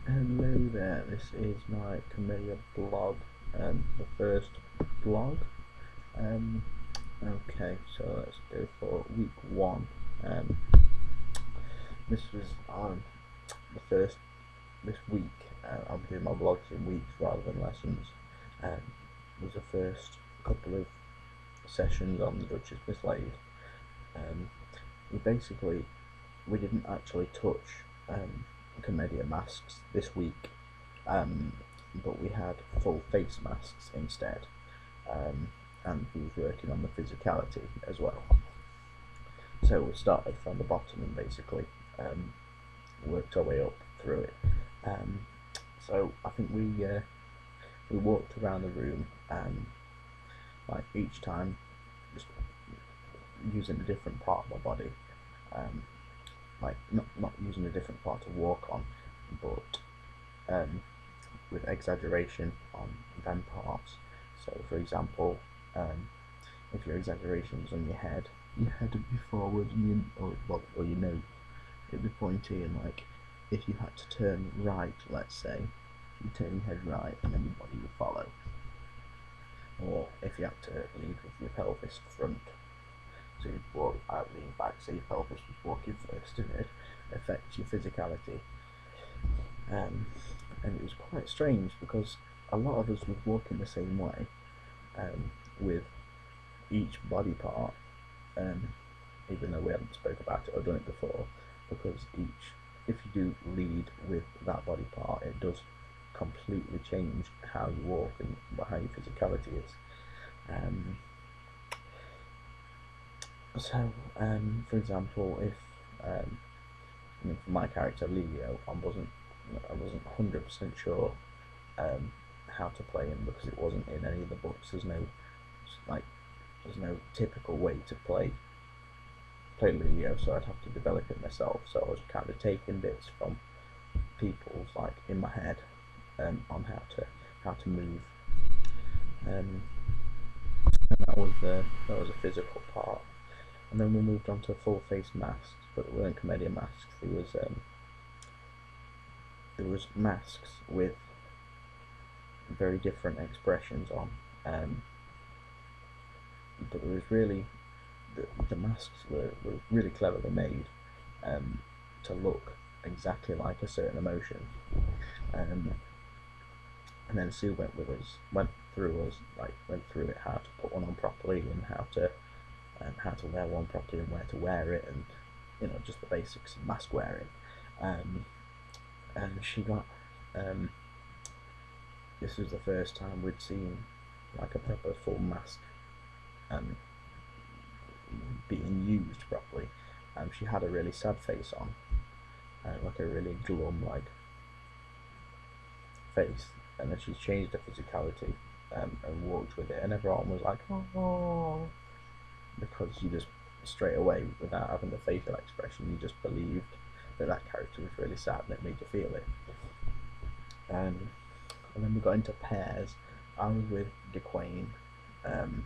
Hello there, this is my Commedia blog, the first blog. Um, okay, so let's go for week one. Um, this was on the first this week. I'm doing my blogs in weeks rather than lessons. Um, was the first couple of sessions on the Duchess Mislaid. Um, we we didn't actually touch Commedia masks this week, um, but we had full face masks instead, and we was working on the physicality as well. So we started from the bottom and basically worked our way up through it. Um, so I think we walked around the room, like each time just using a different part of my body, um, like not using a different part to walk on, but with exaggeration on them parts. So, for example, if your exaggeration was on your head would be forward, and or your nose it'd be pointy, and like if you had to turn right, let's say, you turn your head right, and then your body would follow. Or if you had to lead with your pelvis front, so you'd walk out, lean back, so your pelvis was walking first, and it affects your physicality. And it was quite strange because a lot of us would walk in the same way, with each body part, um, even though we hadn't spoke about it or done it before, because if you do lead with that body part, it does completely change how you walk and how your physicality is. For example, if for my character Leo, I wasn't 100% sure how to play him because it wasn't in any of the books. Like there's no typical way to play Leo, so I'd have to develop it myself. So I was kind of taking bits from people's like in my head on how to move, and that was a physical part. And then we moved on to full face masks, but they weren't Commedia masks. There was masks with very different expressions on, but there was really the masks were really cleverly made, to look exactly like a certain emotion. And then Sue went through it, how to put one on properly and how to wear one properly and where to wear it, and just the basics of mask wearing. And she got this was the first time we'd seen like a proper full mask um, being used properly. She had a really sad face on, like a really glum like face, and then she changed her physicality, and walked with it, and everyone was like, "Oh," because you just straight away, without having the facial expression, you just believed that character was really sad, and it made you feel it. And then we got into pairs. I was with DeQuain, and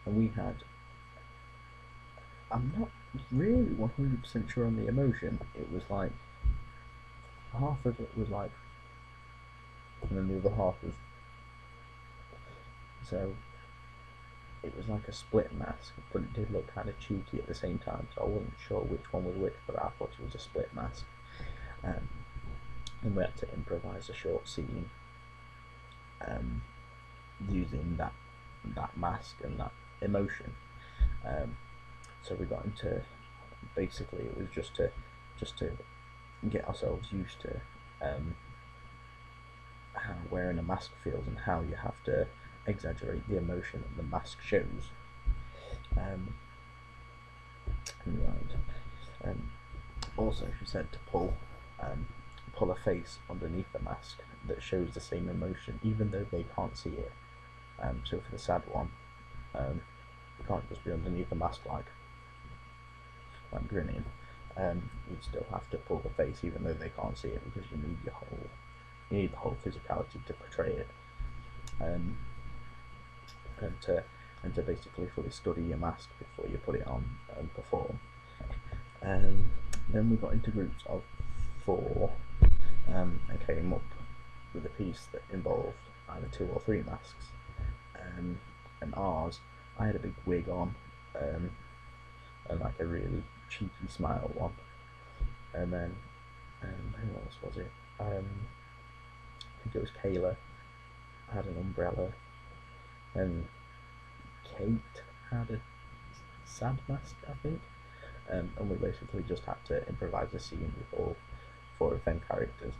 we had. I'm not really 100% sure on the emotion. It was like half of it was like, and then the other half was. So it was like a split mask, but it did look kind of cheeky at the same time. So I wasn't sure which one was which, but I thought it was a split mask. And we had to improvise a short scene, using that mask and that emotion. So we got into, basically it was just to get ourselves used to how wearing a mask feels and how you have to exaggerate the emotion that the mask shows. Right. Also, she said to pull a face underneath the mask that shows the same emotion, even though they can't see it. So for the sad one, you can't just be underneath the mask like grinning. You'd still have to pull the face, even though they can't see it, because you need the whole physicality to portray it, and to basically fully study your mask before you put it on and perform. Then we got into groups of 4, and came up with a piece that involved either 2 or 3 masks. And ours, I had a big wig on, and like a really cheeky smile one. And then, who else was it? I think it was Kayla had an umbrella, and Kate had a sad mask, I think. And we basically just had to improvise a scene with all 4 of them characters.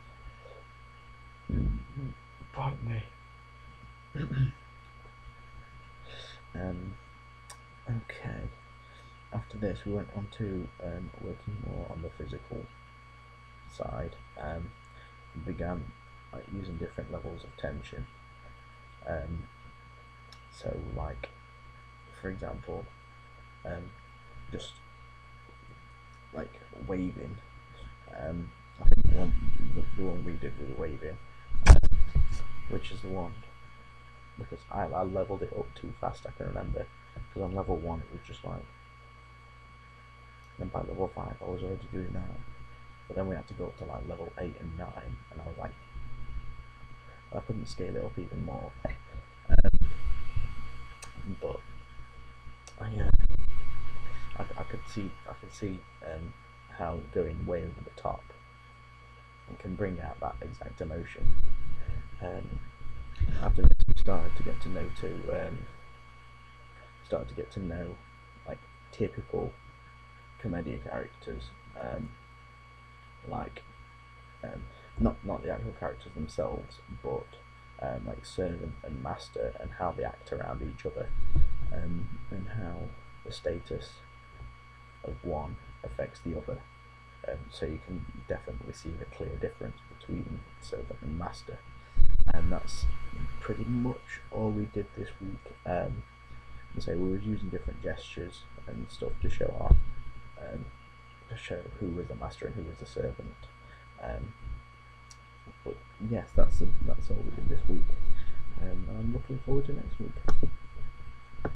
Pardon me. Okay. After this, we went on to working more on the physical side. We began using different levels of tension. So, like, for example, just like waving. I think the one we did with waving, which is the one, because I leveled it up too fast, I can remember, because on level 1 it was just like, and by level 5 I was already doing that, but then we had to go up to like level 8 and 9, and I was like, I couldn't scale it up even more. But I could see how going way over the top and can bring out that exact emotion. After this, we started to get to know like typical Commedia characters, like not the actual characters themselves, but like servant and master, and how they act around each other, and how the status of one affects the other. So you can definitely see the clear difference between servant and master, and that's pretty much all we did this week. So we were using different gestures and stuff to show who was the master and who was the servant. But yes, that's all we did this week. I'm looking forward to next week.